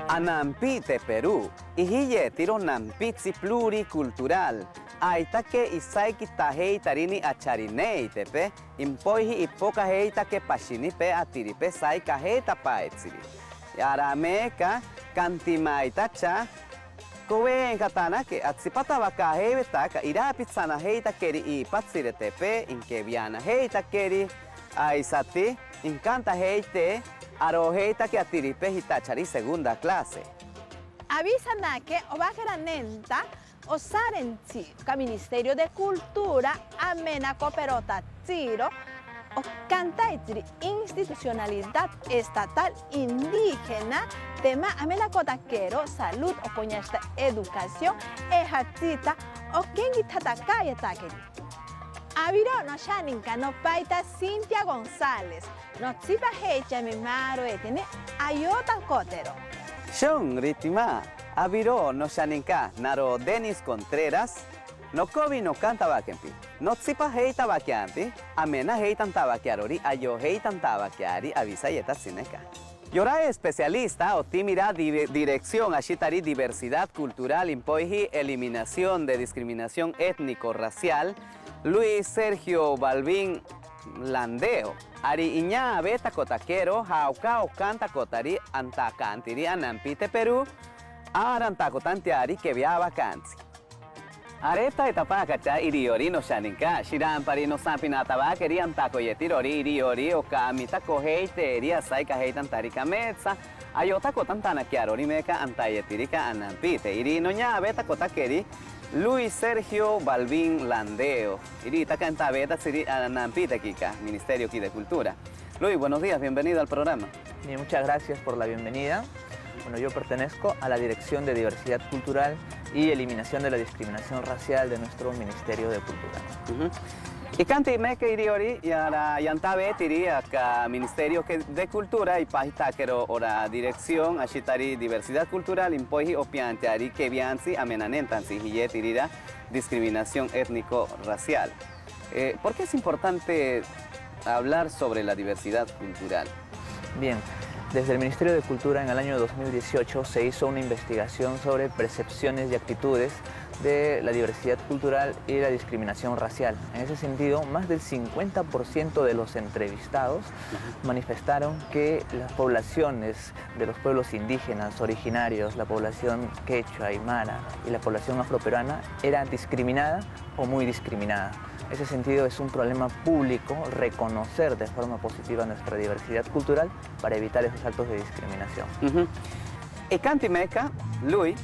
Anampite Perú, ihiye tiro nampitsi pluricultural. Aita que isaiki tahei tarini acharinei tepe, impoihi ipoka heita que pashini pe atiripe saika heita paetsiri. Yarameka, kantimaita cha, kowe katana que atsipata baka hebetaka irapitsana heita keri i patsire tepe, inkeviana heita keri, aisati, inkanta heite, aroheita que atiripe hitachari segunda clase. Avisa que obageranenta o sarenchi ka Ministerio de Cultura amena cooperota tiro o canta institucionalidad estatal indígena tema amena cotaquero salud o coñasta educación ejatita o quengitata calle taqueri. Aviro no shaninka no paita Cintia González no tsipa hecha mi maro etene ayota cotero. Shon ritima, aviro no shaninka naro Denis Contreras, no kobi no canta bakempi, no tsipa heita bakiampi, amena heitan tabakiarori, ayo heitan tabakiari, avisa yeta sineka. Yora especialista o timira dirección ashitari diversidad cultural impoiji eliminación de discriminación étnico-racial, Luis Sergio Balvin Landeo. Ari iña beta cotaquero, jauca o canta cotari antacantiri anampite Perú, arantacotantiari que viaba cansi. Areta etapacacha iriori no shaninka, shirampari no sampinataba querían taco yetirori iriori o kamita coheite eria saika heitan tarika metza, ayota cotantana kiarori meca antayetirika anampite, iri no ña beta cotaqueri, Luis Sergio Balvin Landeo. Irita canta beta siri anampite kika, Ministerio de Cultura. Luis, buenos días, bienvenido al programa. Bien, muchas gracias por la bienvenida. Bueno, yo pertenezco a la Dirección de Diversidad Cultural y Eliminación de la Discriminación Racial de nuestro Ministerio de Cultura. Y canti meke iriori yara yantabe tiri acá Ministerio de Cultura y pajitaquero ora dirección ashitari diversidad cultural impoji opianteari que biansi amenanentansi hiye tirira discriminación étnico-racial. ¿Por qué es importante hablar sobre la diversidad cultural? Bien. Desde el Ministerio de Cultura en el año 2018 se hizo una investigación sobre percepciones y actitudes de la diversidad cultural y la discriminación racial. En ese sentido, más del 50% de los entrevistados manifestaron que las poblaciones de los pueblos indígenas originarios, la población quechua, aymara y la población afroperuana era discriminada o muy discriminada. En ese sentido es un problema público reconocer de forma positiva nuestra diversidad cultural para evitar esos actos de discriminación. Y cantimeca, Luis,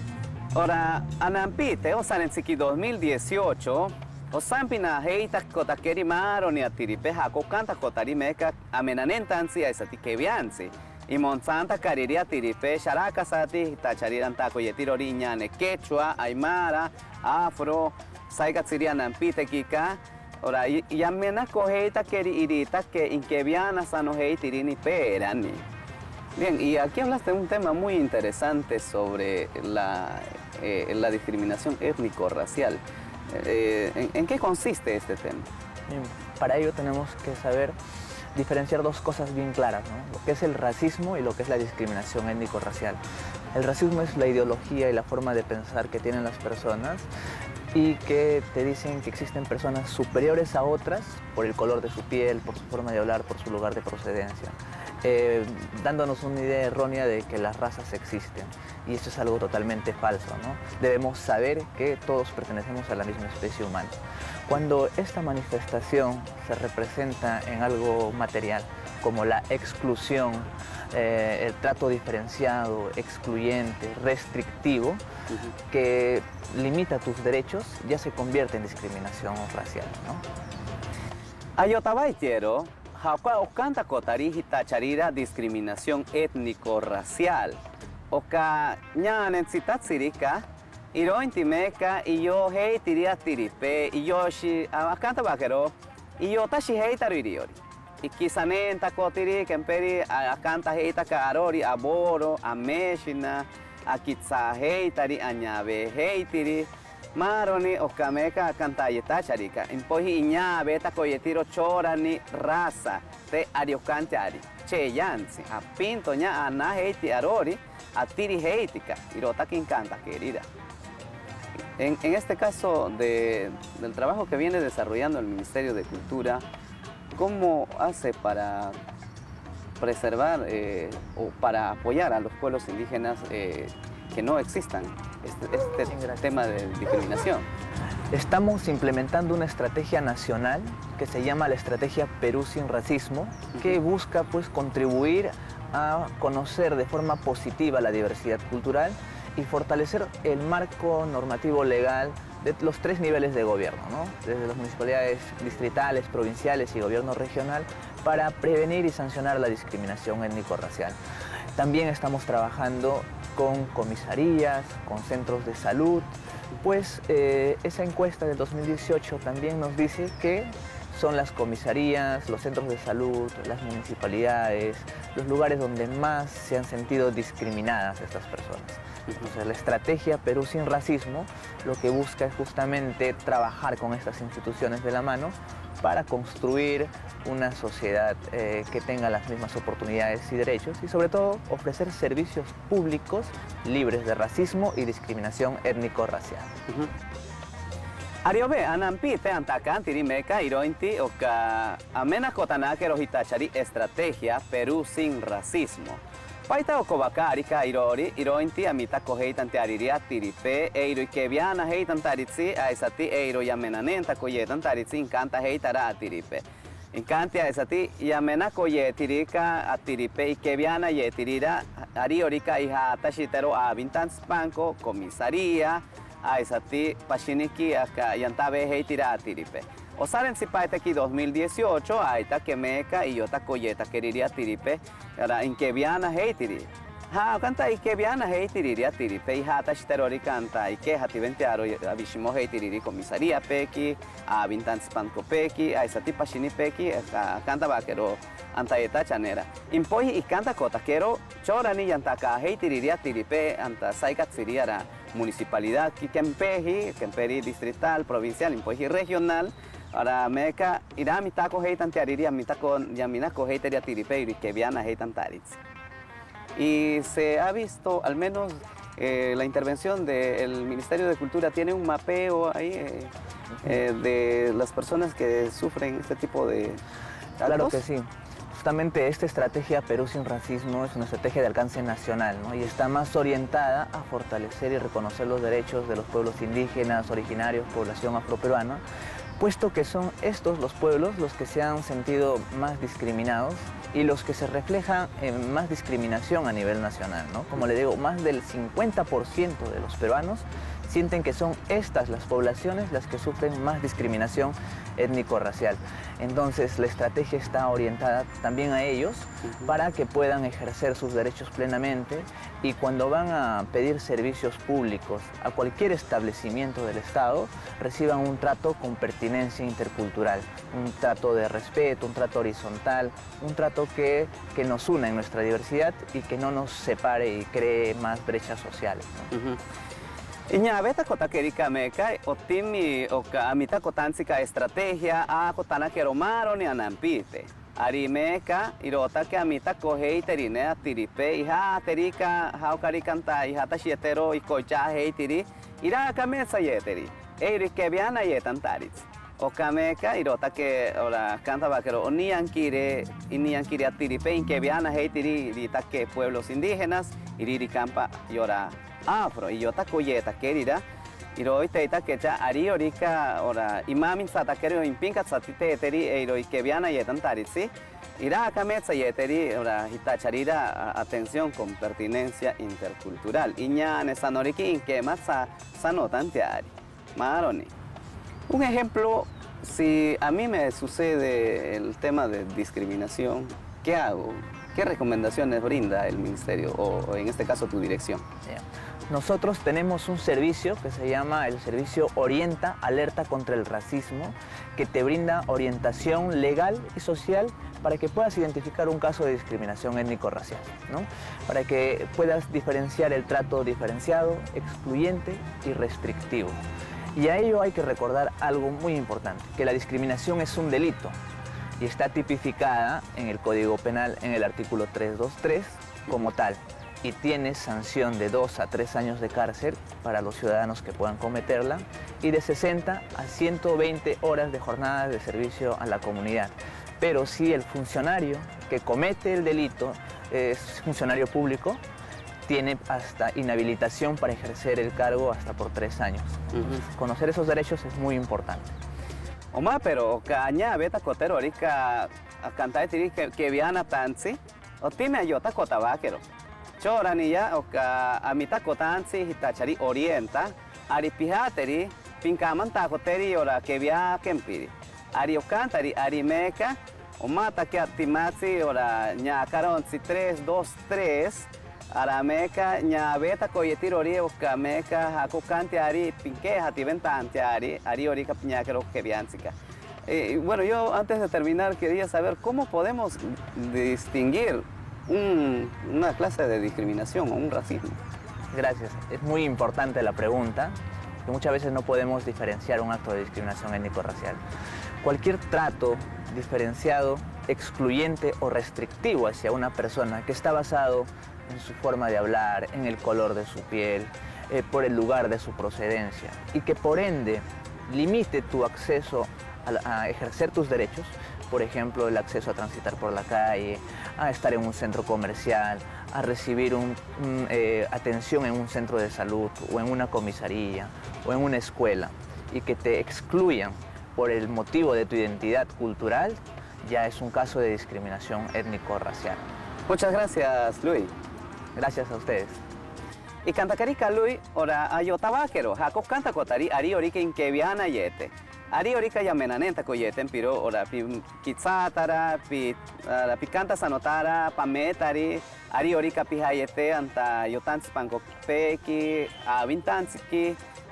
ora anampite o sanensiki 2018 o sampina heita kotakeri maro ni atiripe hako canta kotari meca amenanentansi a esati keviansi. Y Monsanto cariria tiripe sharaka sati tachariran taco yetirori ñane quechua, aymara, afro, saigatsiria anampite kika. Ora, y amena cogeita que irita que inkeviana sano heitirini perani. Bien, y aquí hablaste de un tema muy interesante sobre la discriminación étnico-racial. ¿En qué consiste este tema? Bien, para ello tenemos que saber diferenciar dos cosas bien claras, ¿no? Lo que es el racismo y lo que es la discriminación étnico-racial. El racismo es la ideología y la forma de pensar que tienen las personas y que te dicen que existen personas superiores a otras por el color de su piel, por su forma de hablar, por su lugar de procedencia, dándonos una idea errónea de que las razas existen. Y eso es algo totalmente falso, ¿no? Debemos saber que todos pertenecemos a la misma especie humana. Cuando esta manifestación se representa en algo material, como la exclusión, el trato diferenciado, excluyente, restrictivo, que limita tus derechos, ya se convierte en discriminación racial, ¿no? Ayotabaitiero, Jauka Okanta Kotari Hitacharira discriminación étnico-racial. Oka ñanen sitatsirika, iro intimeca, y yo hei tiria tiripe, y yo shi akanta bakero, y yo tashi hei taririori. Y kisanenta kotiri, kemperi akanta hei takarori, aboro, ameshina, akitsa hei tari, añabe hei tiri, Maroni okameka kantayeta charika. Impohi iña beta koyetiro chora ni raza te ariokante ari. Che yansi. A pinto ña ana heiti arori. A tiri heitika. Irota que encanta querida. En este caso del trabajo que viene desarrollando el Ministerio de Cultura, ¿cómo hace para preservar o para apoyar a los pueblos indígenas que no existan este tema de discriminación? Estamos implementando una estrategia nacional que se llama la Estrategia Perú Sin Racismo, que busca pues contribuir a conocer de forma positiva la diversidad cultural y fortalecer el marco normativo legal de los 3 niveles de gobierno, ¿no? Desde las municipalidades distritales, provinciales y gobierno regional, para prevenir y sancionar la discriminación étnico-racial. También estamos trabajando con comisarías, con centros de salud, pues esa encuesta del 2018 también nos dice que son las comisarías, los centros de salud, las municipalidades, los lugares donde más se han sentido discriminadas estas personas. Entonces, la estrategia Perú Sin Racismo lo que busca es justamente trabajar con estas instituciones de la mano para construir una sociedad que tenga las mismas oportunidades y derechos y sobre todo ofrecer servicios públicos libres de racismo y discriminación étnico-racial. Ariobe, anampi te antakan tirimeka irointi oka amena kotanake rohitachari estrategia Perú Sin Racismo. Paita okobakari ka irointi amita koheitan te ariria tiripe eiro ikebiana heitan taritsi aisati eiro yamenanenta koyetan taritsi inkanta heitara tiripe. Inkanti aisati yamena koye tirika atiripe ikebiana yetirira ariorika iha tashitero abintan spanko komisaria aisati pashiniki aka yantabe heitira tiripe. Osaren sipaita ki 2018 aita kemeka y yota koyeta queriria tiripe era inkebiana heitiri. Ha kanta ikebiana heitiriria tiripe y hata shiterori kanta ike hativentiaro abishimo heitiriri komisaria peki a bintan spanko peki a isati pashini peki kanta bakero antayeta chanera. Impoi ikanta kota kero chorani yantaka heitiriria tiripe anta saikatsiriara municipalidad ki kemperi distrital, provincial, impoi regional. Ahora meka irá mitako heitan teariria mitako yaminako heiteria tiripeiri que viana heitan taritz. Y se ha visto al menos la intervención del Ministerio de Cultura tiene un mapeo ahí de las personas que sufren este tipo de actos. Claro que sí. Justamente esta estrategia Perú Sin Racismo es una estrategia de alcance nacional, ¿no? Y está más orientada a fortalecer y reconocer los derechos de los pueblos indígenas, originarios, población afroperuana, puesto que son estos los pueblos los que se han sentido más discriminados y los que se reflejan en más discriminación a nivel nacional, ¿no? Como le digo, más del 50% de los peruanos sienten que son estas las poblaciones las que sufren más discriminación étnico-racial. Entonces la estrategia está orientada también a ellos para que puedan ejercer sus derechos plenamente y cuando van a pedir servicios públicos a cualquier establecimiento del Estado reciban un trato con pertinencia intercultural, un trato de respeto, un trato horizontal, un trato que nos una en nuestra diversidad y que no nos separe y cree más brechas sociales, ¿no? Iña beta kota kerika meka otimi oka amita kotansika estrategia a kotana keromaro ni anampite. Ari meka irota que amita koheiterine atiripe iha terika haukarikanta iha tashietero ikocha heitiri ira kamesa yeteri. Eiri kebiana yetantaritz. Okameka irota que ora canta vaquero oniankire iniankire atiripe inkebiana heitiri rita que pueblos indígenas iriri campa yora afro y yota koyeta querida iro iteita kecha ari orika ora imamin sata kero impinka satite eteri eiro ikebiana yetan taritsi ira kametsa yeteri ora hitacharira atención con pertinencia intercultural iña nesanoriki inkemasa sanotantiari maroni. Un ejemplo, si a mí me sucede el tema de discriminación, ¿qué hago? ¿Qué recomendaciones brinda el Ministerio o en este caso tu dirección? Nosotros tenemos un servicio que se llama el servicio Orienta Alerta contra el Racismo, que te brinda orientación legal y social para que puedas identificar un caso de discriminación étnico-racial, ¿no? Para que puedas diferenciar el trato diferenciado, excluyente y restrictivo. Y a ello hay que recordar algo muy importante, que la discriminación es un delito y está tipificada en el Código Penal en el artículo 323 como tal, y tiene sanción de 2 a 3 años de cárcel para los ciudadanos que puedan cometerla y de 60 a 120 horas de jornada de servicio a la comunidad. Pero si el funcionario que comete el delito es funcionario público, tiene hasta inhabilitación para ejercer el cargo hasta por 3 años. Entonces, conocer esos derechos es muy importante. Oma, pero caña beta cotero ahorita a cantar que viana tansi, o time ayota cota vaquero. Chora niya o a mitad cotansi hitachari orienta, ari pijateri, pincaman tacoteri ora que via kempiri. Ari ocantari, ari meca, o mata que atimatsi ora ña caronsi 3, 2, 3, ara meca ña beta coyetir ori o meca hacocanti ari pinque hativentanti ari orica ña que viansica. Bueno, yo antes de terminar quería saber cómo podemos distinguir una clase de discriminación o un racismo. Gracias. Es muy importante la pregunta, que muchas veces no podemos diferenciar un acto de discriminación étnico-racial. Cualquier trato diferenciado, excluyente o restrictivo hacia una persona que está basado en su forma de hablar, en el color de su piel, por el lugar de su procedencia, y que por ende limite tu acceso a ejercer tus derechos, por ejemplo, el acceso a transitar por la calle, a estar en un centro comercial, a recibir atención en un centro de salud o en una comisaría o en una escuela, y que te excluyan por el motivo de tu identidad cultural, ya es un caso de discriminación étnico-racial. Muchas gracias, Luis. Gracias a ustedes. Y cantacarika Luis, ora ayotabaquero, jaco canta cotari, ari orica inkeviana yete. Ari orica yamenanenta coyeten, pero ora pi kitsatara, pi canta sanotara, pametari, ari orica pihayete anta yotanspango peki,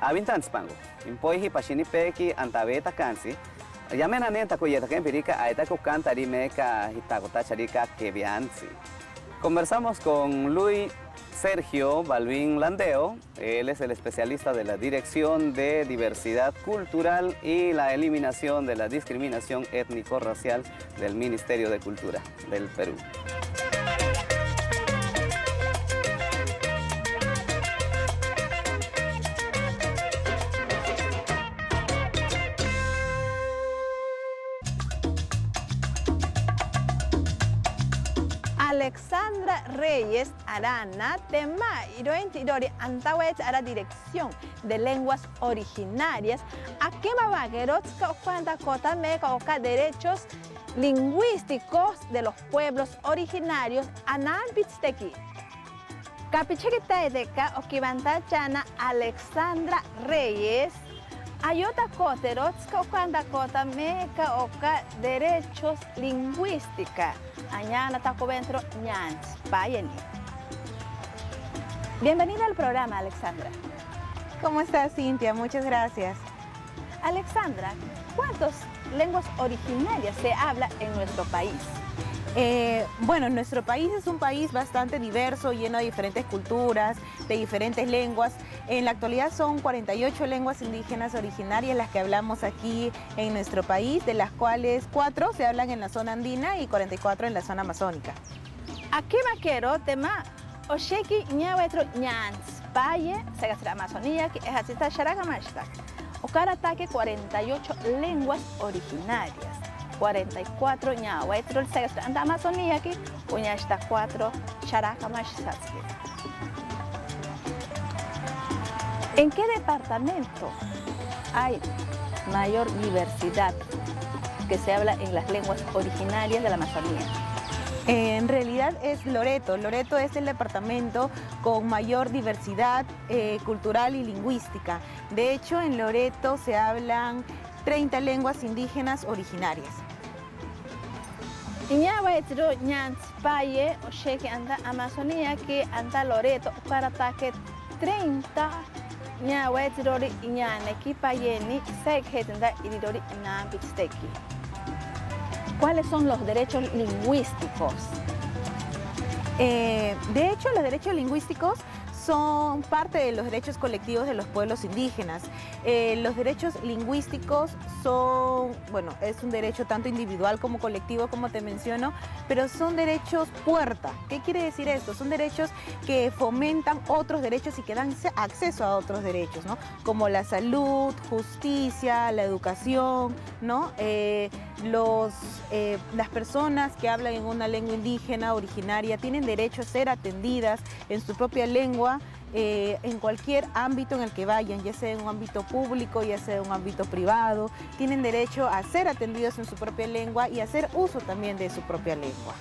avintanspango. Impoiji pashini peki anta beta kansi. Yamenanenta coyeta que empirica, aeta co cantari meca hitacotacharika keviansi. Conversamos con Luis Sergio Balvin Landeo. Él es el especialista de la Dirección de Diversidad Cultural y la Eliminación de la Discriminación Étnico-Racial del Ministerio de Cultura del Perú. Alexandra Reyes Arana, tema Irointirori Antawet a la Dirección de Lenguas Originarias, a Kema Bagerotska Ocuanta Cota Meca Oca Derechos Lingüísticos de los Pueblos Originarios, Anan Pitzteki. Capichequita Edeka Okibanta Chana Alexandra Reyes, Ayota Coterotska Ocuanta Cota Meca Oca Derechos Lingüística. Añana Taco Ventro Ñans, Payeni. Bienvenida al programa, Alexandra. ¿Cómo estás, Cintia? Muchas gracias. Alexandra, ¿cuántas lenguas originarias se habla en nuestro país? Bueno, nuestro país es un país bastante diverso, lleno de diferentes culturas, de diferentes lenguas. En la actualidad son 48 lenguas indígenas originarias las que hablamos aquí en nuestro país, de las cuales 4 se hablan en la zona andina y 44 en la zona amazónica. Aquí vaquero tema Osheki ñavetro ñans paye segastra Amazonía que es así sharagamashta. Ocaratake 48 lenguas originarias. 44 ñahuetro el segastra anda Amazonía que uñashta 4 sharagamashta. ¿En qué departamento hay mayor diversidad que se habla en las lenguas originarias de la Amazonía? En realidad es Loreto. Loreto es el departamento con mayor diversidad cultural y lingüística. De hecho, en Loreto se hablan 30 lenguas indígenas originarias. Ñahuetro ñanspaye o sheki anda Amazonía que anda Loreto para ataque 30 ñahuetrori ñaneki payeni sekhetenda iridori nambitsteki. ¿Cuáles son los derechos lingüísticos? De hecho, los derechos lingüísticos son parte de los derechos colectivos de los pueblos indígenas. Los derechos lingüísticos son, bueno, es un derecho tanto individual como colectivo, como te menciono, pero son derechos puerta. ¿Qué quiere decir esto? Son derechos que fomentan otros derechos y que dan acceso a otros derechos, ¿no? Como la salud, justicia, la educación, ¿no? Las personas que hablan en una lengua indígena originaria tienen derecho a ser atendidas en su propia lengua en cualquier ámbito en el que vayan, ya sea en un ámbito público, ya sea en un ámbito privado, tienen derecho a ser atendidos en su propia lengua y a hacer uso también de su propia lengua.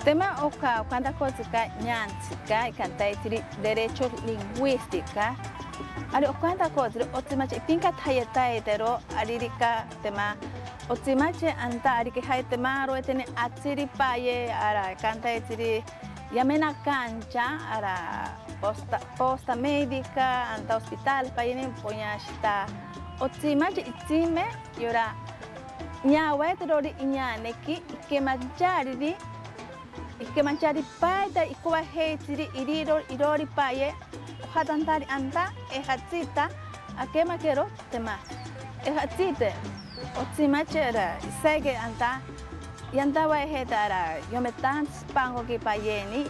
Tema oka cuánta cosa ñantzika y cantaitri derechos lingüística. Ari cuánta cosa otimache pinka tayetaitero aririka tema otimache anta ari que tema ro etene atsiri paye ara cantaitri yamena cancha ara posta médica anta hospital paye poñashta otimache itime yora ñawetro ri ñaneki que manchari paida y kuba heitiri irori paye hatantari anta ehatsita akema kero tema ehatsite otimachera sege anta yanta wa hetara yometan pango que payeni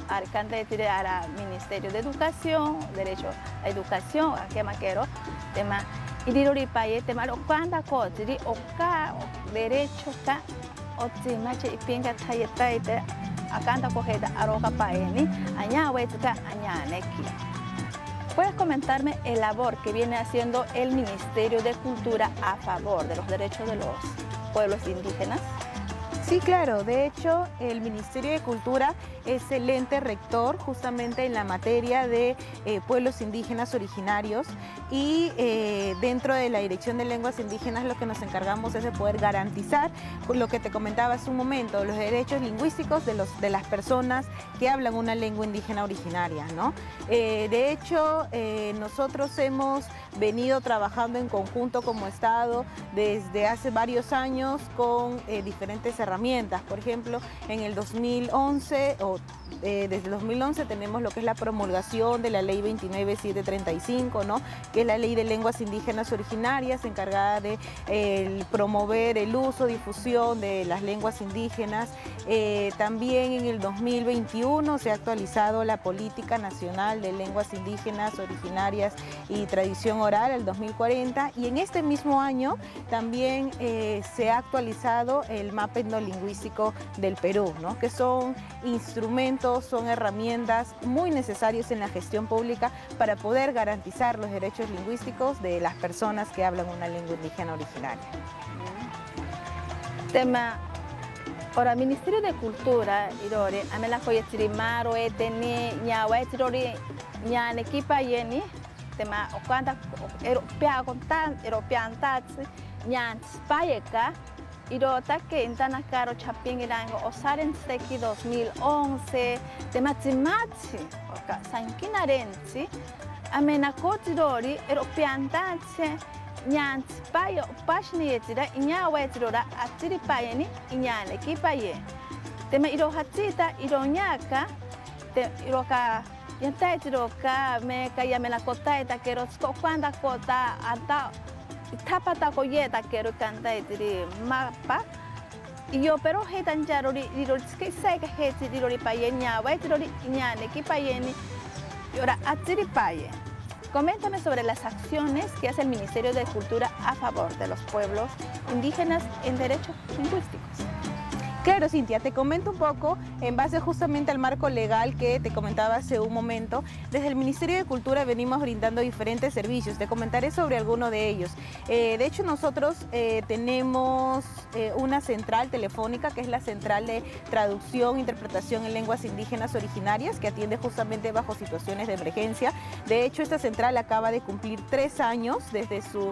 arcante tire ara Ministerio de Educación, Derecho a Educación akema kero tema irori paye tema ro kwanda kotiri oka derecho ka otimache ipinga tayetaite akanta cogeda aroja paeni, añahuetzca, añaneki. ¿Puedes comentarme el labor que viene haciendo el Ministerio de Cultura a favor de los derechos de los pueblos indígenas? Sí, claro. De hecho, el Ministerio de Cultura es el ente rector justamente en la materia de pueblos indígenas originarios y dentro de la Dirección de Lenguas Indígenas lo que nos encargamos es de poder garantizar lo que te comentaba hace un momento, los derechos lingüísticos de las personas que hablan una lengua indígena originaria, ¿no? De hecho, nosotros hemos venido trabajando en conjunto como Estado desde hace varios años con diferentes herramientas. Por ejemplo, en el 2011 desde el 2011 tenemos lo que es la promulgación de la Ley 29735, ¿no? Que es la Ley de Lenguas Indígenas Originarias, encargada de promover el uso, difusión de las lenguas indígenas. También en el 2021 se ha actualizado la Política Nacional de Lenguas Indígenas Originarias y Tradición Oral, el 2040, y en este mismo año también se ha actualizado el mapa etnolingüístico del Perú, ¿no? Que son instrumentos, son herramientas muy necesarias en la gestión pública para poder garantizar los derechos lingüísticos de las personas que hablan una lengua indígena originaria. Tema ora Ministerio de Cultura irori amela koyetiri maro eteni nyawa etirori nyane kipa yeni tema okanda european tats nyan spayeka irota que intana caro chapingirango osaren steki 2011 tema timati oka sankinarensi amena kotirori european tats nyan spayo pashni yetira nyawa etirora atiri payeni nyane kipaye tema iro hatita iro nyaka te iroka yanta etiroka me kaya mela kota eta kero kwanda kota anta tapata koyeta kero kanta etiri mapa yo pero hetan jarori iro ske seka heti iro paye nyawa etirori nyane kipayeni yora atiri paye. Coméntame sobre las acciones que hace el Ministerio de Cultura a favor de los pueblos indígenas en derechos lingüísticos. Claro, Cintia, te comento un poco en base justamente al marco legal que te comentaba hace un momento. Desde el Ministerio de Cultura venimos brindando diferentes servicios. Te comentaré sobre alguno de ellos. De hecho, nosotros tenemos una central telefónica que es la Central de Traducción e Interpretación en Lenguas Indígenas Originarias, que atiende justamente bajo situaciones de emergencia. De hecho, esta central acaba de cumplir 3 años desde su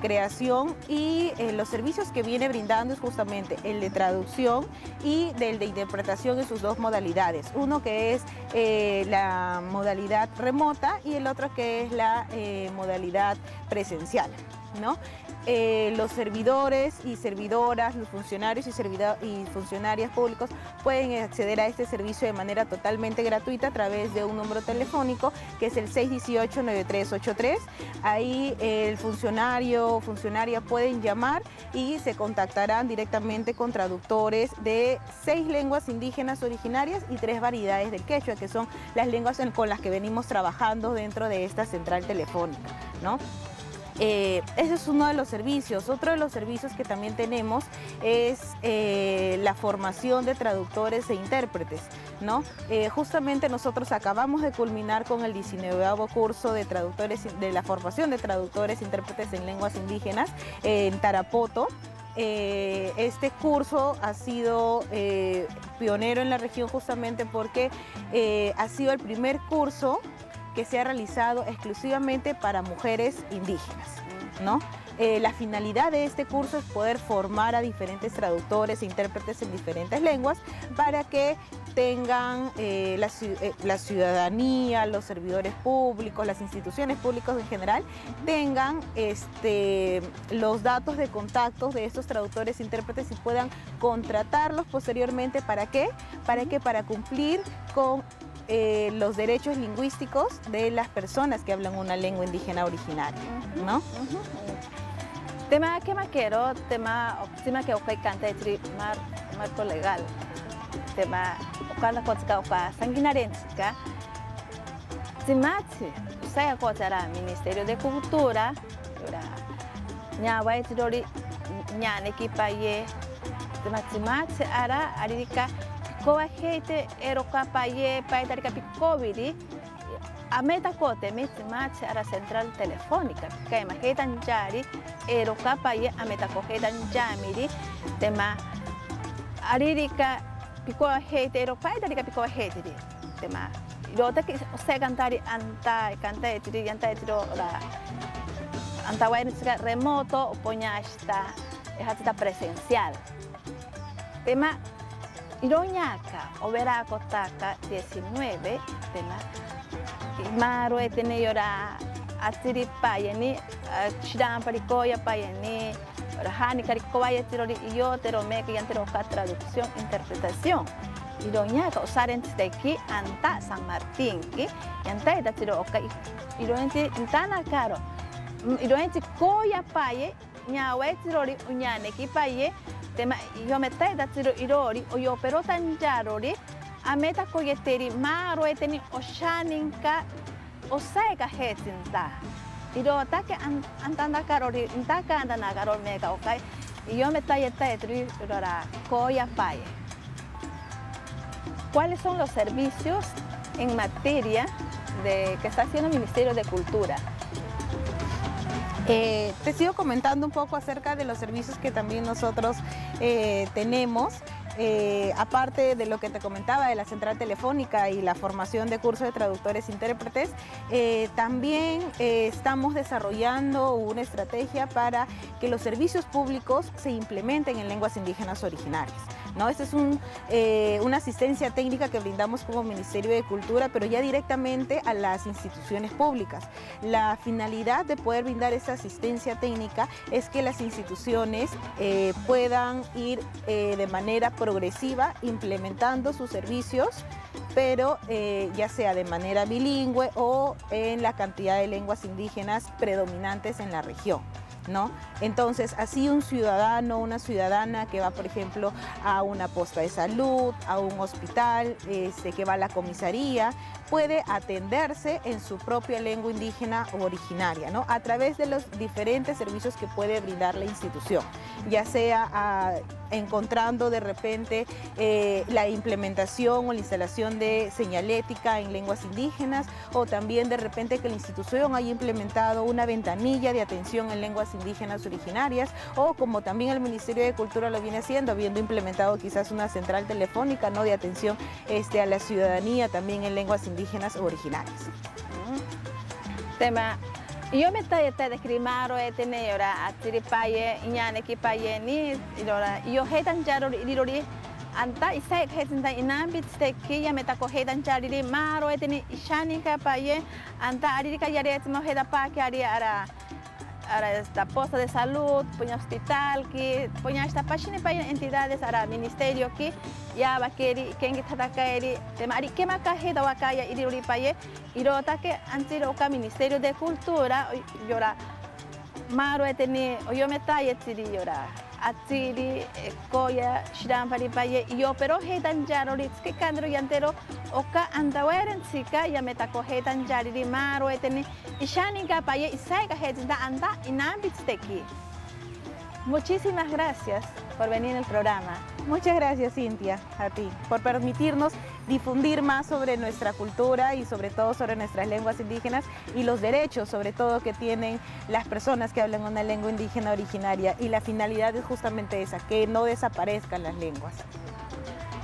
creación y los servicios que viene brindando es justamente el de traducción y del de interpretación en sus dos modalidades. Uno que es la modalidad remota y el otro que es la modalidad presencial, ¿no? los servidores y servidoras, los funcionarios y funcionarias públicos pueden acceder a este servicio de manera totalmente gratuita a través de un número telefónico que es el 618-9383. Ahí el funcionario o funcionaria pueden llamar y se contactarán directamente con traductores de 6 lenguas indígenas originarias y 3 variedades del quechua, que son las lenguas con las que venimos trabajando dentro de esta central telefónica, ¿no? Ese es uno de los servicios. Otro de los servicios que también tenemos es la formación de traductores e intérpretes, ¿no? Justamente nosotros acabamos de culminar con el 19º curso de la formación de traductores e intérpretes en lenguas indígenas en Tarapoto. Este curso ha sido pionero en la región justamente porque ha sido el primer curso que se ha realizado exclusivamente para mujeres indígenas, ¿no? La finalidad de este curso es poder formar a diferentes traductores e intérpretes en diferentes lenguas para que tengan la ciudadanía, los servidores públicos, las instituciones públicas en general, tengan los datos de contactos de estos traductores e intérpretes y puedan contratarlos posteriormente. ¿Para qué? Para cumplir con los derechos lingüísticos de las personas que hablan una lengua indígena originaria, ¿no? Tema que maquero, tema que okay canta marco legal, tema okala kotska oka sanguinarenska, timati saya kotara Ministerio de Cultura, ora nyawa itirori nyane kipaye, timati ara aririka koa heite eroka paye paitari kapi COVID a meta kote timati ara central telefónica kai mahetan jari eroka paye a meta kohetan jamiri tema aririka pikoa heite eroka paitari kapi koa heite tema irota ki se cantari anta itiri ora anta waini remoto poña hasta hasta presencial tema Iroñaca, Overa Kotaka 19, tema Maro etene atiri payani, Chidan Paricoya payani, Rahani Caricoya tirori yo teromeke yanteroca traducción, interpretación. Iroñaca, usarentes de aquí, anta San Martín, que yanta da tiro oca, iroñente intana caro, iroñente coya paye, ñawe tirori uñane ki paye. Tema yo metai da tiro irori o yo pero tanjarori a meta koyeteri maro eteni oshaninka osaiga hetinta irota ke antanda karori intaka andana karor mega okay yo metai etri irora koya paye. ¿Cuáles son los servicios en materia que está haciendo el Ministerio de Cultura? Te sigo comentando un poco acerca de los servicios que también nosotros tenemos. Aparte de lo que te comentaba de la central telefónica y la formación de cursos de traductores e intérpretes, también estamos desarrollando una estrategia para que los servicios públicos se implementen en lenguas indígenas originarias, ¿no? Esta es una asistencia técnica que brindamos como Ministerio de Cultura, pero ya directamente a las instituciones públicas. La finalidad de poder brindar esta asistencia técnica es que las instituciones puedan ir de manera progresiva implementando sus servicios, pero ya sea de manera bilingüe o en la cantidad de lenguas indígenas predominantes en la región, ¿no? Entonces, así un ciudadano o una ciudadana que va, por ejemplo, a una posta de salud, a un hospital, que va a la comisaría, puede atenderse en su propia lengua indígena o originaria, ¿no? A través de los diferentes servicios que puede brindar la institución, ya sea encontrando de repente la implementación o la instalación de señalética en lenguas indígenas, o también de repente que la institución haya implementado una ventanilla de atención en lenguas indígenas originarias, o como también el Ministerio de Cultura lo viene haciendo, habiendo implementado quizás una central telefónica, ¿no?, de atención a la ciudadanía también en lenguas indígenas originarias. Tema yo me estoy describiendo etene ora atiri paye iñane ki paye ni ora yo hetan jaro irori anta isai hetan inambit steki ya meta ko hetan jari maro etene ishanika paye anta arika yare etmo heda pa ki ari ara para esta posta de salud, punya hospital, que punya esta página para entidades, para ministerio que ya va querer que en esta caeri, de mari que macaje da wakaya y de paye, y rota que antes oka ministerio de cultura, yora maro eteni, o yo me talle tiri yora. Atiri, koya, shiran paripaye, yo pero hetan jarolits que candro yantero, oka andaweren sika, ya metako hetan jariri maro eteni, ishaninga paye, isaiga hetan anda inambitsteki. Muchísimas gracias por venir al programa. Muchas gracias, Cintia, a ti, por permitirnos difundir más sobre nuestra cultura y sobre todo sobre nuestras lenguas indígenas y los derechos, sobre todo, que tienen las personas que hablan una lengua indígena originaria. Y la finalidad es justamente esa, que no desaparezcan las lenguas.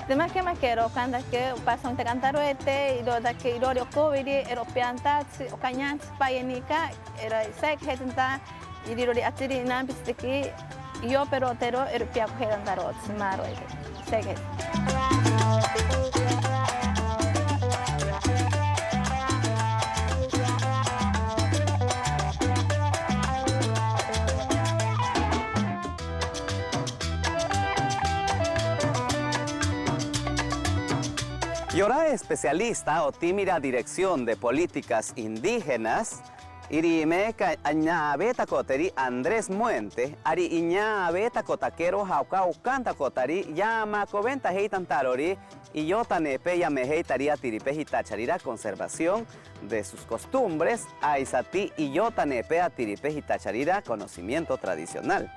Además que más quiero cuando que pasa un cantaruete y lo da que irorio covid europeantats o cañans payenica era sec hetenta y dirori atiri nambisteki yo pero tero europea cogeran tarot maro sec. Y ahora especialista o tímida dirección de políticas indígenas, irime aña beta coteri Andrés Muente, ari iña beta cotaquero jauca canta cotari, llama coventa heitan tarori, y yo tanepe ya me heitaría tiripe hitacharira conservación de sus costumbres, aisati y yo tanepe a tiripe hitacharira conocimiento tradicional.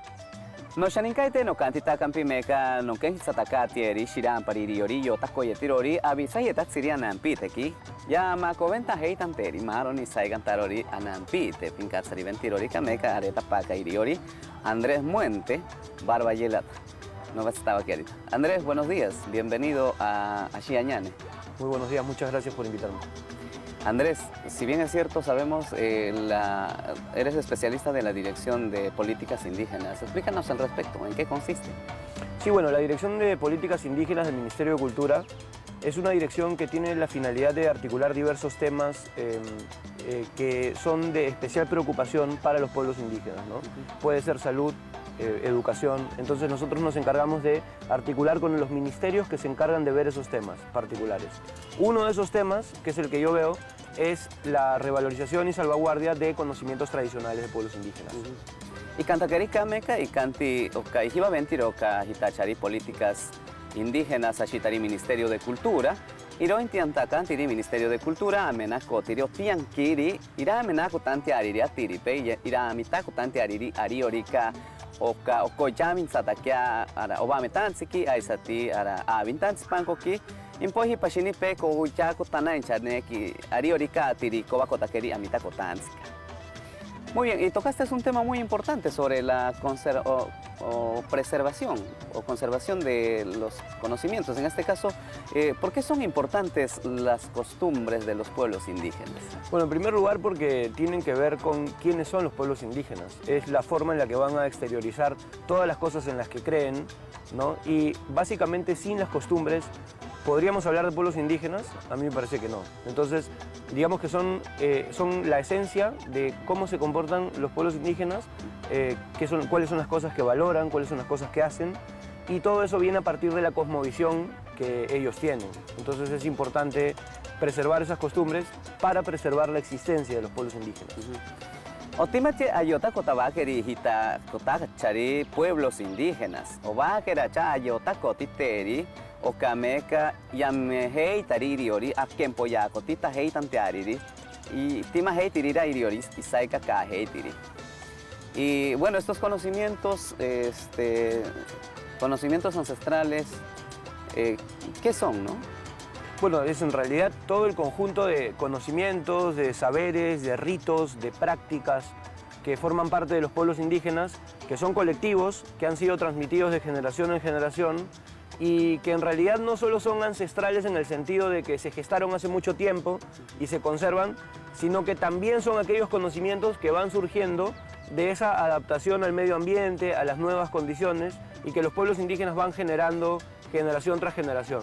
No shaninkaite no kantita kampimeka no ken sataka tieri shiran pariri ori yo takoye tirori avisa yeta sirian ampiteki ya ma coventa heitan teri maro ni saigan tarori anampite pinkatsari ventirori kameka areta paka iriori Andrés Muente barba yelata. No estaba aquí ahorita. Andrés, buenos días, bienvenido a Xiañane. Muy buenos días, muchas gracias por invitarme. Andrés, si bien es cierto, sabemos, eres especialista de la Dirección de Políticas Indígenas. Explícanos al respecto, ¿en qué consiste? Sí, bueno, la Dirección de Políticas Indígenas del Ministerio de Cultura es una dirección que tiene la finalidad de articular diversos temas que son de especial preocupación para los pueblos indígenas, ¿no? Puede ser salud, educación. Entonces nosotros nos encargamos de articular con los ministerios que se encargan de ver esos temas particulares. Uno de esos temas, que es el que yo veo, es la revalorización y salvaguardia de conocimientos tradicionales de pueblos indígenas. Y cantaqueri cameca y canti oka ijiba ventir oka hitachari políticas indígenas ashitari Ministerio de Cultura. Iro intianta cantiri Ministerio de Cultura amena kotiri otiankiri ira amena kotanti ariri atiri pe ira amita kotanti ariri ariorika oka okoyamin satakia ara obametantsiki aisati ara avintantspankoki impohi pashini pe ko ya kotana enchaneki ariorika atiri kobakotakeri amita kotantsika. Muy bien, y tocaste un tema muy importante sobre la preservación o conservación de los conocimientos. En este caso, ¿por qué son importantes las costumbres de los pueblos indígenas? Bueno, en primer lugar porque tienen que ver con quiénes son los pueblos indígenas. Es la forma en la que van a exteriorizar todas las cosas en las que creen, ¿no? Y básicamente sin las costumbres, ¿podríamos hablar de pueblos indígenas? A mí me parece que no. Entonces, digamos que son la esencia de cómo se comportan los pueblos indígenas, cuáles son las cosas que valoran, cuáles son las cosas que hacen, y todo eso viene a partir de la cosmovisión que ellos tienen. Entonces es importante preservar esas costumbres para preservar la existencia de los pueblos indígenas. Otimache ayota kotabakeri hita kotachari pueblos indígenas. Obakera cha ayota kotiteri o kameca yamehei tariri ori akempo ya kotita hei tanteariri y tima hei tirira irioris y saika ka hei tiri. Y bueno, estos conocimientos, conocimientos ancestrales, ¿qué son, no? Bueno, es en realidad todo el conjunto de conocimientos, de saberes, de ritos, de prácticas que forman parte de los pueblos indígenas, que son colectivos, que han sido transmitidos de generación en generación y que en realidad no solo son ancestrales en el sentido de que se gestaron hace mucho tiempo y se conservan, sino que también son aquellos conocimientos que van surgiendo de esa adaptación al medio ambiente, a las nuevas condiciones y que los pueblos indígenas van generando generación tras generación.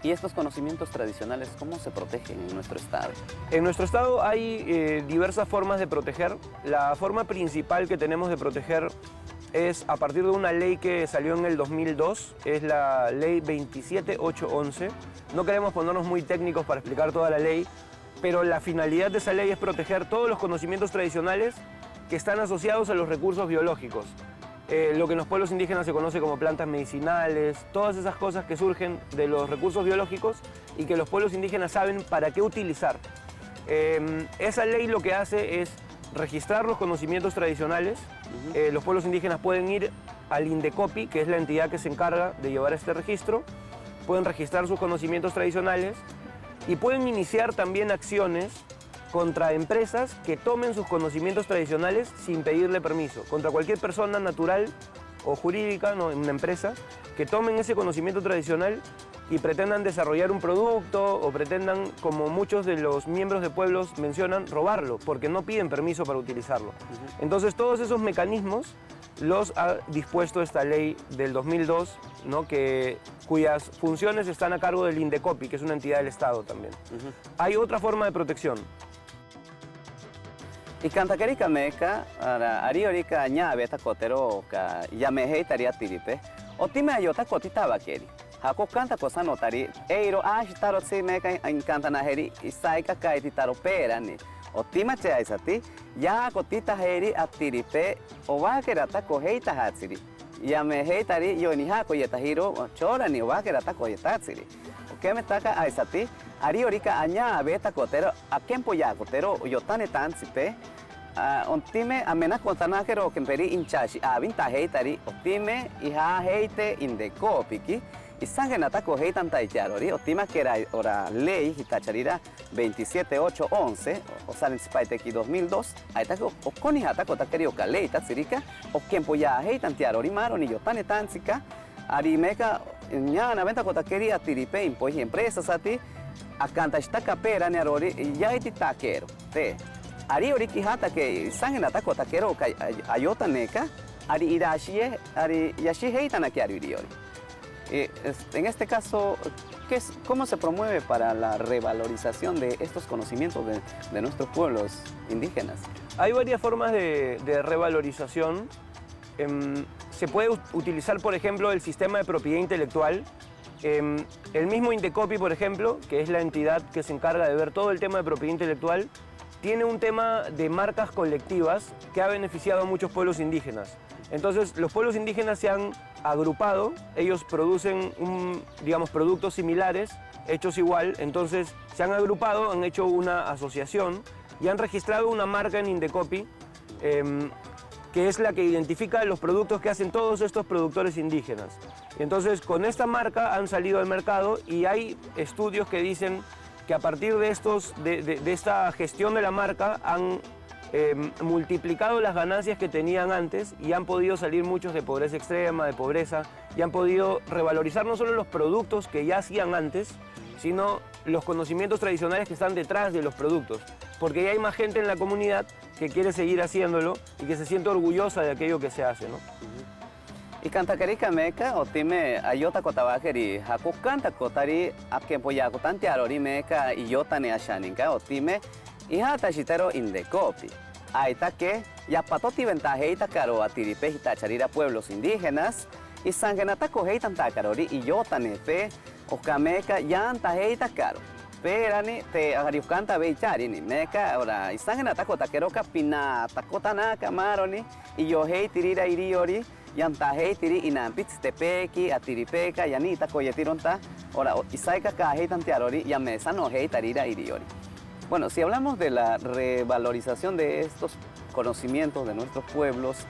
¿Y estos conocimientos tradicionales cómo se protegen en nuestro estado? En nuestro estado hay diversas formas de proteger. La forma principal que tenemos de proteger es a partir de una ley que salió en el 2002, es la ley 27811. No queremos ponernos muy técnicos para explicar toda la ley, pero la finalidad de esa ley es proteger todos los conocimientos tradicionales que están asociados a los recursos biológicos. Lo que en los pueblos indígenas se conoce como plantas medicinales, todas esas cosas que surgen de los recursos biológicos y que los pueblos indígenas saben para qué utilizar. Esa ley lo que hace es registrar los conocimientos tradicionales. Los pueblos indígenas pueden ir al INDECOPI, que es la entidad que se encarga de llevar este registro, pueden registrar sus conocimientos tradicionales y pueden iniciar también acciones contra empresas que tomen sus conocimientos tradicionales sin pedirle permiso, contra cualquier persona natural o jurídica, no, una empresa, que tomen ese conocimiento tradicional y pretendan desarrollar un producto o pretendan, como muchos de los miembros de pueblos mencionan, robarlo, porque no piden permiso para utilizarlo. Entonces todos esos mecanismos los ha dispuesto esta ley del 2002, ¿no? Cuyas funciones están a cargo del INDECOPI, que es una entidad del Estado también. Hay otra forma de protección. Y cantaquerica meca, ariorica ñave takotero ka yamehe taria tiripe, o time ayota kotita bakeri. Hako canta cosa notari, eiro taro se meca encanta na heri, isaika kaiti taro perani. O tima che aisati, ya kotita heri atiripe, o vakerata koheita hatsiri. Yamehe tari yoni hako yetahiro, chorani o vakerata kohetatsiri. O que me taca aisati, ariorica aña beta cotero, a quempo ya cotero, yotane tansipe, ontime amena contanakero kemperi inchashi, vinta heitari, otime iha heite indecopiki, y sangenata coheitan taicharori, otima que era ora ley hitacharira 27811, o salensipaiteki 2002, aitako o conihata cotakerioka ley tatsirika, o quempo ya heitan tiarori maroni yotane tansika, arimeka ñana venta cotakeria tiripe impoji empresas ati, acanta esta capera nearori yaiti taquero te ari ori kijata que sangenata cotaquero ayota neca ari irashie ari yashi heitana que ari ori. En este caso, ¿cómo se promueve para la revalorización de estos conocimientos de nuestros pueblos indígenas? Hay varias formas de revalorización. Se puede utilizar, por ejemplo, el sistema de propiedad intelectual. El mismo INDECOPI, por ejemplo, que es la entidad que se encarga de ver todo el tema de propiedad intelectual, tiene un tema de marcas colectivas que ha beneficiado a muchos pueblos indígenas. Entonces, los pueblos indígenas se han agrupado, ellos producen, digamos, productos similares, hechos igual, entonces se han agrupado, han hecho una asociación y han registrado una marca en INDECOPI, que es la que identifica los productos que hacen todos estos productores indígenas. Entonces, con esta marca han salido al mercado y hay estudios que dicen que a partir de esta gestión de la marca han multiplicado las ganancias que tenían antes y han podido salir muchos de pobreza extrema, de pobreza, y han podido revalorizar no solo los productos que ya hacían antes, sino los conocimientos tradicionales que están detrás de los productos, porque ya hay más gente en la comunidad que quiere seguir haciéndolo y que se siente orgullosa de aquello que se hace, ¿no? Y cantaquerica meca, o time ayota cotabajeri, haku canta cotari, apkempo ya cotantiarori meca y yota ne ashaninka, o time ihata shitero INDECOPI. Aita que ya patoti ventajeita caro a tiripe hitacharira pueblos indígenas y sangenata cojeitan tacarori y yota nepe o cameca ya antajeita caro. Perani te agariukanta beicharini meca ahora y sangenata cotaqueroca pina tacotana camaroni y yo hei tirira iriori y antajei tiri inampitz tepeki a tiripeca y anita coyetironta ahora isaika cajeitan tiarori y amesa no hei tarira iriori. Bueno, si hablamos de la revalorización de estos conocimientos de nuestros pueblos,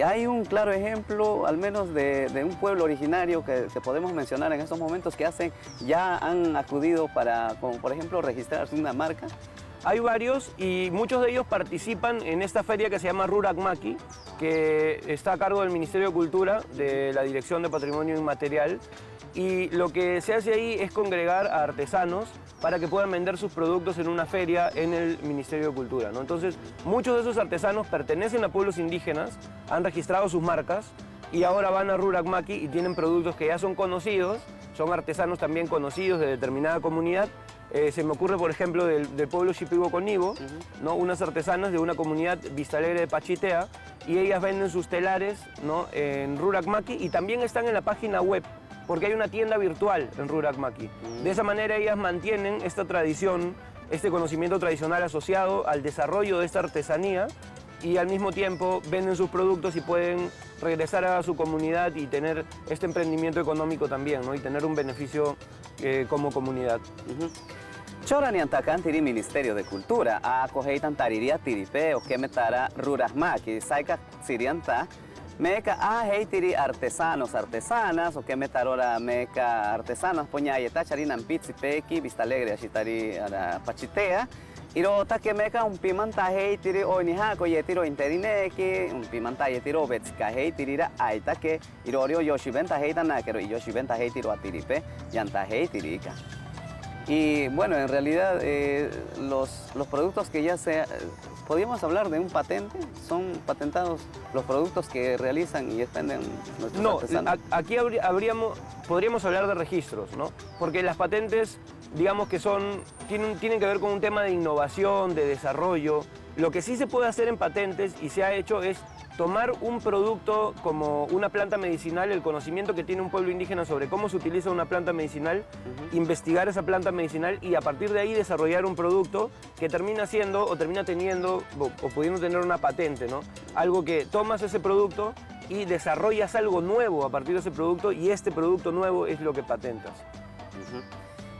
hay un claro ejemplo, al menos de un pueblo originario que podemos mencionar en estos momentos que ya han acudido para, como por ejemplo, registrarse una marca. Hay varios y muchos de ellos participan en esta feria que se llama Rurak Maki, que está a cargo del Ministerio de Cultura, de la Dirección de Patrimonio Inmaterial, y lo que se hace ahí es congregar a artesanos para que puedan vender sus productos en una feria en el Ministerio de Cultura, ¿no? Entonces, muchos de esos artesanos pertenecen a pueblos indígenas, han registrado sus marcas y ahora van a Rurak Maki y tienen productos que ya son conocidos son artesanos también conocidos de determinada comunidad. Se me ocurre, por ejemplo, del pueblo Shipibo-Conibo, ¿no? Unas artesanas de una comunidad Vista Alegre de Pachitea, y ellas venden sus telares, ¿no? En Rurak Maki, y también están en la página web, porque hay una tienda virtual en Rurak Maki. De esa manera ellas mantienen esta tradición, este conocimiento tradicional asociado al desarrollo de esta artesanía, y al mismo tiempo venden sus productos y pueden regresar a su comunidad y tener este emprendimiento económico también, ¿no? Y tener un beneficio como comunidad. Chorani antakan tiri Ministerio de Cultura, a koheitan tariria tiripe o que metara Rurahmaki, saika sirianta, meca a heitiri artesanas, o que metarora meca artesanas, poñayeta charinan pizzipeki, Vista Alegre, ashitari ara Pachitea, irota que meca un pimanta heitiri o nihako yetiro interineki, un pimanta yetiro betska heitirira aita que irorio yoshibenta heitana, pero yoshibenta heitiro atiripe, yanta heitirika. Y bueno, en realidad los productos que ya podríamos hablar de un patente, son patentados los productos que realizan y expenden nuestros artesanos. Aquí podríamos hablar de registros, ¿no? Porque las patentes, digamos que tienen que ver con un tema de innovación, de desarrollo. Lo que sí se puede hacer en patentes y se ha hecho es tomar un producto como una planta medicinal, el conocimiento que tiene un pueblo indígena sobre cómo se utiliza una planta medicinal, investigar esa planta medicinal y a partir de ahí desarrollar un producto que termina siendo o termina teniendo o pudiendo tener una patente, ¿no? Algo que tomas ese producto y desarrollas algo nuevo a partir de ese producto y este producto nuevo es lo que patentas.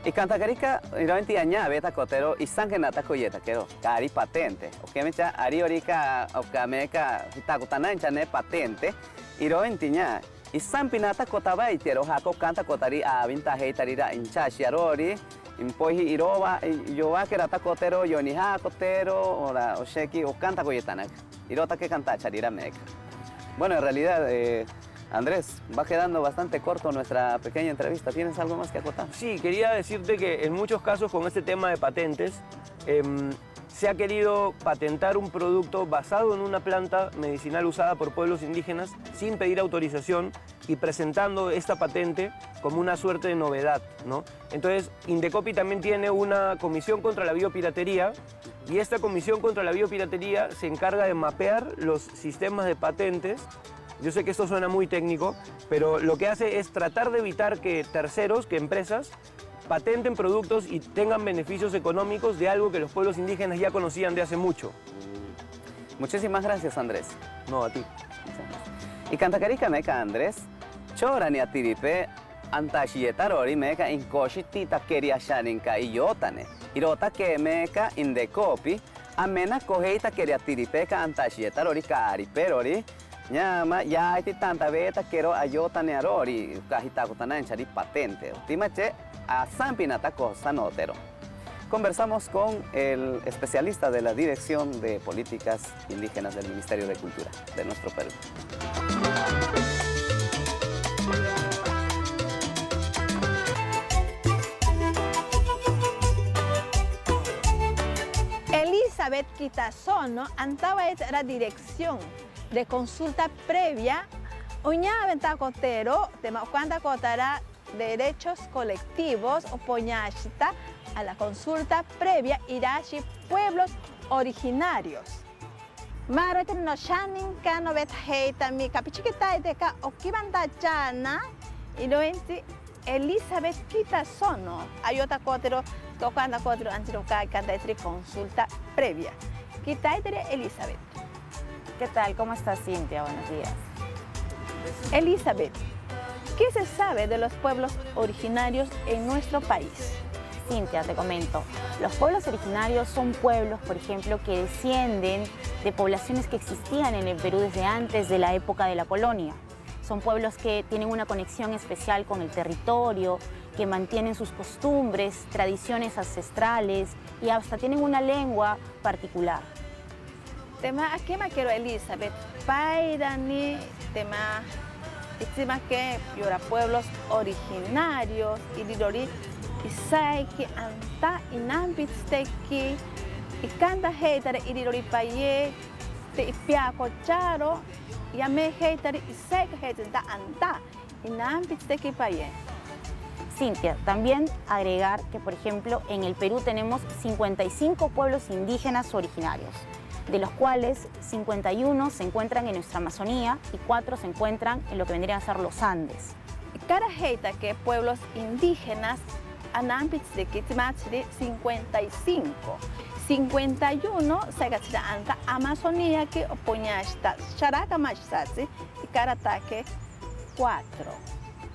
Y cantacarika, realmente añade beta cotero y sangre nata coyeta, quiero, cari patente. O que me echa ari orica, o que me echa, hitacutana en chane patente, y realmente ya. Y sampinata cotaba y tero jaco canta cotari a vinta heitarira en chachiarori, impoji iroba, yo va que rata cotero, yo ni ja cotero, o sheki, o canta coyetana. Irota que canta charira meca. Bueno, en realidad, Andrés, va quedando bastante corto nuestra pequeña entrevista. ¿Tienes algo más que acotar? Sí, quería decirte que en muchos casos con este tema de patentes se ha querido patentar un producto basado en una planta medicinal usada por pueblos indígenas sin pedir autorización y presentando esta patente como una suerte de novedad, ¿no? Entonces, Indecopi también tiene una comisión contra la biopiratería y esta comisión contra la biopiratería se encarga de mapear los sistemas de patentes. Yo sé que esto suena muy técnico, pero lo que hace es tratar de evitar que terceros, que empresas, patenten productos y tengan beneficios económicos de algo que los pueblos indígenas ya conocían de hace mucho. Muchísimas gracias, Andrés. No, a ti. Y cantacarika meca, Andrés, chorani atiripe, antashietarori meca inkoshitita queria shaninka y yotane. Irota que meca Indecopi, amena cogeita queria tiripeca antashietarori cariperori, Ñama, ya hay tanta beta quiero ayota nearori, cajita cotana en chari patente. Timache a Sampinata cosa notero. Conversamos con el especialista de la Dirección de Políticas Indígenas del Ministerio de Cultura de nuestro Perú. Elizabeth Quitazono antaba la dirección de consulta previa, uña ventacotero, tema cuando cotará derechos colectivos o poñachita a la consulta previa irashi pueblos originarios. Marete no shanin kano vet heita mi capichiquita de ka okibanda chana y lo enti Elizabeth Quitazono ayota cotero tocando cotero antiroca cantaitri consulta previa. Quitaitere Elizabeth. ¿Qué tal? ¿Cómo estás, Cintia? Buenos días. Elizabeth, ¿qué se sabe de los pueblos originarios en nuestro país? Cintia, te comento. Los pueblos originarios son pueblos, por ejemplo, que descienden de poblaciones que existían en el Perú desde antes de la época de la colonia. Son pueblos que tienen una conexión especial con el territorio, que mantienen sus costumbres, tradiciones ancestrales y hasta tienen una lengua particular. Tema aquí me quiero Elizabeth, pairani tema encima que yora pueblos originarios y lidori isaiki anta inampitsteki y canta heitare y lidori paye te ipiaco charo y ame heitare isaiki heitare anta inampitsteki paye. Cintia, también agregar que, por ejemplo, en el Perú tenemos 55 pueblos indígenas originarios, de los cuales 51 se encuentran en nuestra Amazonía y 4 se encuentran en lo que vendrían a ser los Andes. Cara heita que pueblos indígenas anambits de Kitzmachri 55. 51 se anta Amazonía que opoñasta Charaka Machsatsi y Karataque 4.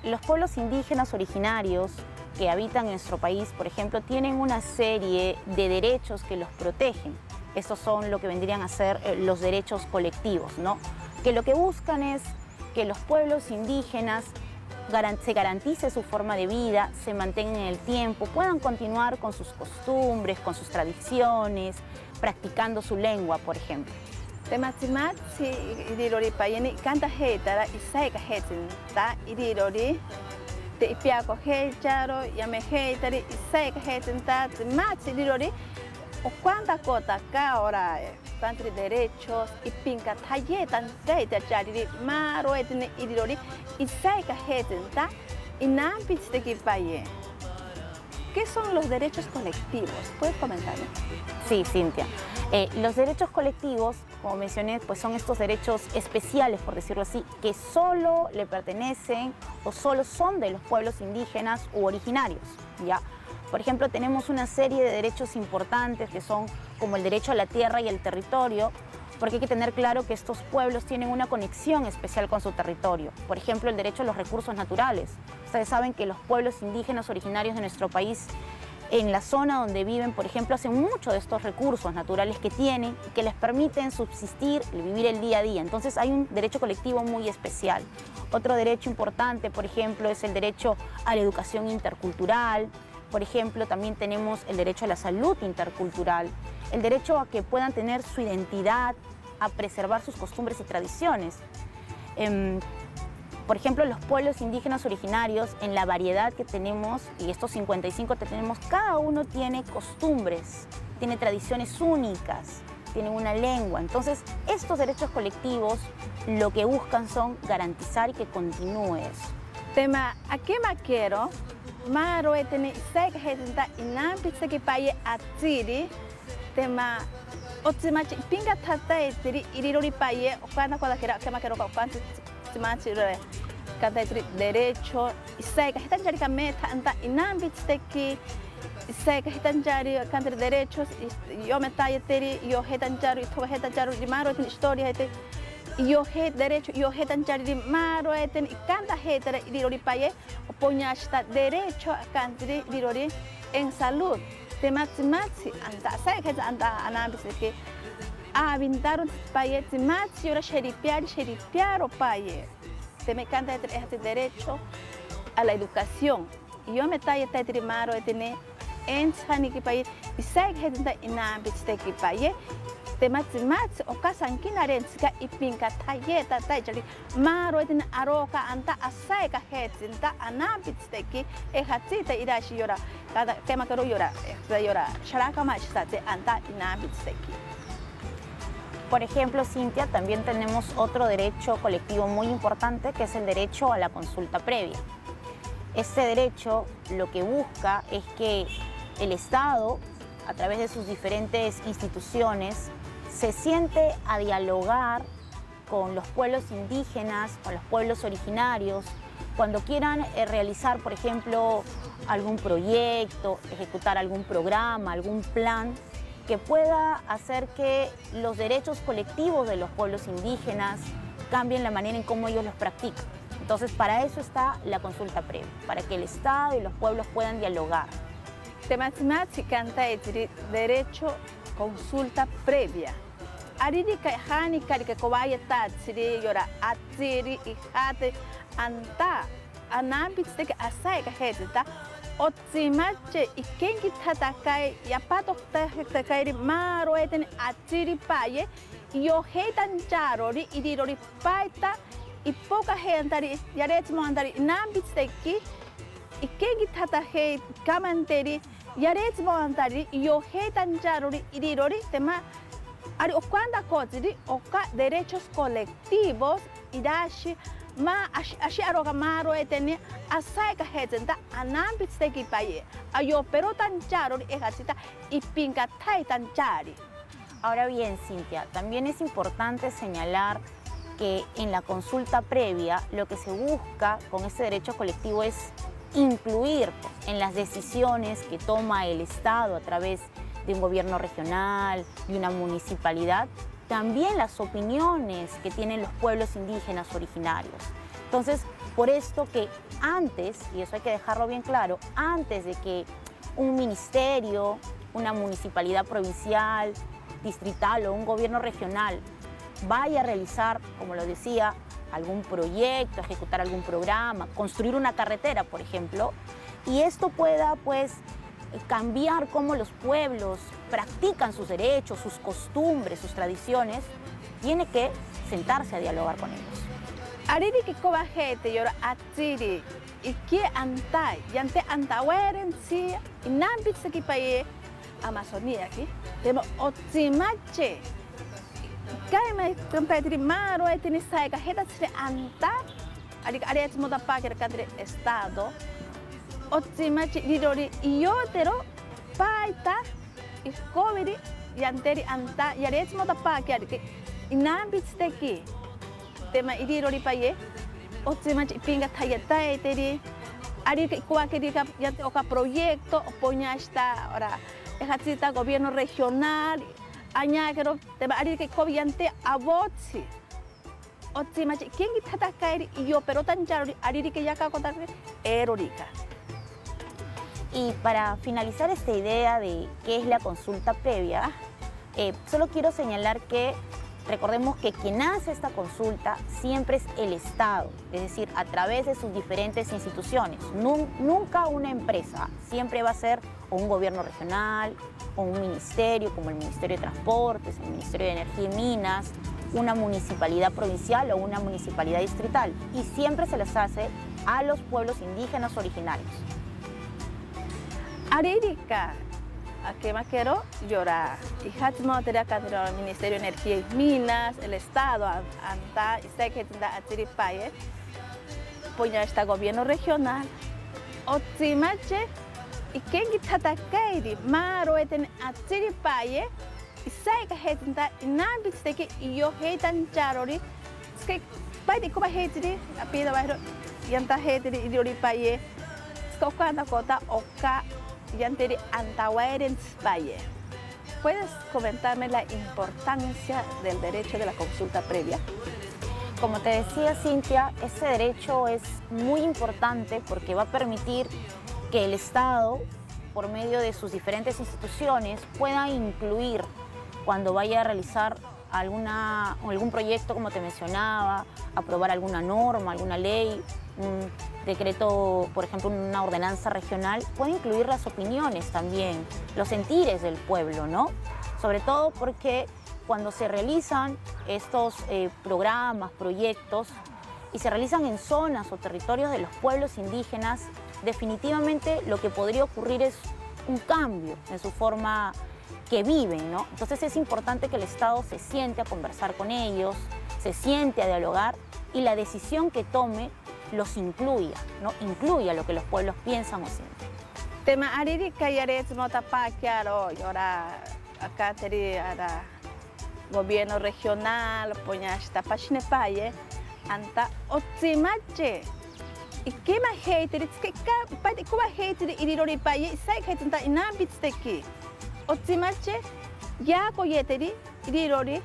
Los pueblos indígenas originarios que habitan en nuestro país, por ejemplo, tienen una serie de derechos que los protegen. Estos son lo que vendrían a ser los derechos colectivos, ¿no? Que lo que buscan es que los pueblos indígenas se garantice su forma de vida, se mantengan en el tiempo, puedan continuar con sus costumbres, con sus tradiciones, practicando su lengua, por ejemplo. Tematzimatsi irirori payeni canta hetara isaika hetinta irirori te ipiako hecharo yame hetari isaika hetinta tematsi irirori o cuánta cota ahora tanto derechos y pinca talletan teita chariri maro etne irirori isaika hetinta inampits de kipaye. ¿Qué son los derechos colectivos? ¿Puedes comentarme? Sí, Cintia. Los derechos colectivos, como mencioné, pues son estos derechos especiales, por decirlo así, que solo le pertenecen o solo son de los pueblos indígenas u originarios, ¿ya? Por ejemplo, tenemos una serie de derechos importantes que son como el derecho a la tierra y el territorio, porque hay que tener claro que estos pueblos tienen una conexión especial con su territorio. Por ejemplo, el derecho a los recursos naturales. Ustedes saben que los pueblos indígenas originarios de nuestro país, en la zona donde viven, por ejemplo, hacen mucho de estos recursos naturales que tienen y que les permiten subsistir y vivir el día a día. Entonces hay un derecho colectivo muy especial. Otro derecho importante, por ejemplo, es el derecho a la educación intercultural. Por ejemplo, también tenemos el derecho a la salud intercultural, el derecho a que puedan tener su identidad, a preservar sus costumbres y tradiciones. Por ejemplo, los pueblos indígenas originarios, en la variedad que tenemos, y estos 55 que tenemos, cada uno tiene costumbres, tiene tradiciones únicas, tiene una lengua. Entonces, estos derechos colectivos lo que buscan son garantizar y que continúe eso. Tema, ¿a qué maquero? Maro etene sek hetenta inampits de kipaye atsiri. Tema, otsimachi pinga tata etiri irirori paye o cuánta cosa que maquero o cuánta otsimachi canta etiri derecho isek hetanjari kameta anta inampits de ki isek hetanjari canta derechos yo metaye etiri yo hetanjari to hetanjari maro etene historia etiri yo het derecho yo hetanjari maro etene canta hetera irirori paye opoñasta derecho a cantri irirori en salud. Tematzimatzi anta sabe que anta anambis que avintaron paye tematzi ora sheripiar o paye. Te me canta este derecho a la educación. Yo me talle tetrimaro etene en saniki paye y sabe que anta inambis que paye. Tematzimatzi o kasankinarensika y pinka talleta tayari maro etene aroka anta asaika hetinta anambis que ehatzita irashi yora cada tema que llora Charaka Machsatsi anta inambis que. Por ejemplo, Cintia, también tenemos otro derecho colectivo muy importante que es el derecho a la consulta previa. Este derecho lo que busca es que el Estado, a través de sus diferentes instituciones, se siente a dialogar con los pueblos indígenas, con los pueblos originarios, cuando quieran realizar, por ejemplo, algún proyecto, ejecutar algún programa, algún plan que pueda hacer que los derechos colectivos de los pueblos indígenas cambien la manera en cómo ellos los practican. Entonces, para eso está la consulta previa, para que el Estado y los pueblos puedan dialogar. Tematzimatzi canta etiri derecho consulta previa. Ariri kai hani kari ke kowaya tatsiri yora atsiri ihate anta anambits de asai ka hetita otsimache ikengi tatakai yapato tatakai maro eten atsiri paye yo hetan jarori idirori paita ipoka hentari yaretsmo andari nambits de ki ikengi tatakai kamanteri yaretsmo andari yo hetan jarori idirori tema Ari o cuánta cosa, oka derechos colectivos irashi ma ashi aroga maro eteni asai ka hetenta anambit steki paye ayo pero tan charo ejacita y pinga tai tan chari. Ahora bien, Cintia, también es importante señalar que en la consulta previa lo que se busca con este derecho colectivo es incluir en las decisiones que toma el Estado a través de un gobierno regional, de una municipalidad, también las opiniones que tienen los pueblos indígenas originarios. Entonces, por esto que antes, y eso hay que dejarlo bien claro, antes de que un ministerio, una municipalidad provincial, distrital o un gobierno regional vaya a realizar, como lo decía, algún proyecto, ejecutar algún programa, construir una carretera, por ejemplo, y esto pueda, pues, cambiar cómo los pueblos practican sus derechos, sus costumbres, sus tradiciones, tiene que sentarse a dialogar con ellos. Ariri que koba hete yora atiri y que antai yante antaweren si inambit seki paye Amazonía aquí tema otimache kai me competri maro etini sai ka heta se anta ari et moda paker kadre estado otimache dirori iotero paita y coveri yanteri anta yaret moda paker que inambit seki tema irirori paye otimache pinga tayeta eteri ari que kuakeri yante oka proyecto poña esta ahora ejacita gobierno regional, añagero, te va a decir que cobiante a botsi. Otimachi, ¿quién está caer y yo, pero tan charo, ariri que ya cago tan erorica. Y para finalizar esta idea de qué es la consulta previa, solo quiero señalar que recordemos que quien hace esta consulta siempre es el Estado, es decir, a través de sus diferentes instituciones. Nunca una empresa, siempre va a ser o un gobierno regional, o un ministerio como el Ministerio de Transportes, el Ministerio de Energía y Minas, una municipalidad provincial o una municipalidad distrital. Y siempre se les hace a los pueblos indígenas originarios. Aririka, ¿a qué más quiero? Llorar. Y Hatzmo tería que hacer el Ministerio de Energía y Minas, el Estado, anta, y sé que tendrá a Tiripaye, pues ya está gobierno regional. Otimache, y quien está caeri, maro eten a Tiripaye, y sé que tendrá inambis que yo heitan charori, es que para que heitiri, a pida bajo, y anta heitiri y Tiripaye, es que ocana cota, oca. Yanteri Antaweren Spaye. ¿Puedes comentarme la importancia del derecho de la consulta previa? Como te decía, Cintia, este derecho es muy importante porque va a permitir que el Estado, por medio de sus diferentes instituciones, pueda incluir cuando vaya a realizar algún proyecto, como te mencionaba, aprobar alguna norma, alguna ley, un decreto, por ejemplo, una ordenanza regional, puede incluir las opiniones también, los sentires del pueblo, ¿no? Sobre todo porque cuando se realizan estos programas, proyectos, y se realizan en zonas o territorios de los pueblos indígenas, definitivamente lo que podría ocurrir es un cambio en su forma que viven, ¿no? Entonces es importante que el Estado se siente a conversar con ellos, se siente a dialogar y la decisión que tome los incluya, ¿no? Incluya lo que los pueblos piensan o sienten. Tema ariri kayaret nota pa kiaro ahora acá tería gobierno regional poña esta página paye anta otimache y qué más hater es que para cómo hater irirori paye sai que tanta inambits teki otimache ya koyeteri irirori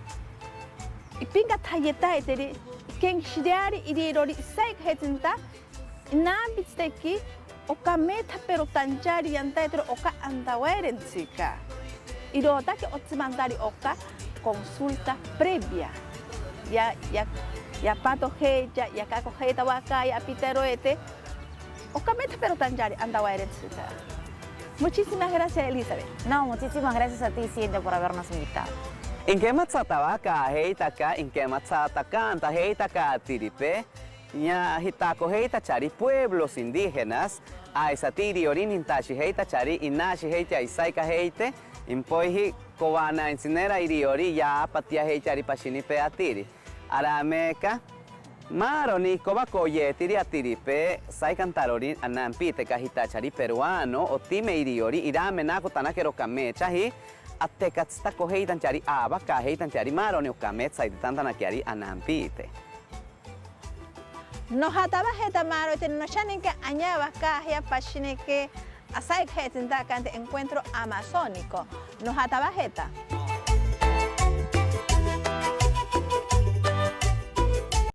y pinga tayeta eteri ken shiari irirori sai que tanta inambits teki oka meta pero tanjari yantaitro oka andaweren chica. Y lo que otimandari oka consulta previa. Ya pato heja, ya kako heita waka, ya piteroete. Oka meta pero tanjari andaweren chica. Muchísimas gracias, Elizabeth. No, muchísimas gracias a ti, Cintia, por habernos invitado. ¿En qué matzatabaca heita ka? ¿En qué matzataca anta heita ka tiripe? Ya hitako heita chari pueblos indígenas a esa tiri orin intashi heita chari inashi heita isaika heite impoihi kowana ensinera iriori ya patia heita ri pashini peatiri arameca Maro ni koba koye tiri atiripe sai cantarori anampi te kahitachari peruano o time iriori irame nako tanakero kamechahi atekatsta koheitan chari aba kaheitan chari maro ni okamet sai tantanakiari anampite. No hataba heta maro te no shanin que añaba kahia pashine que asai hetinta cante encuentro amazónico. No hataba heta.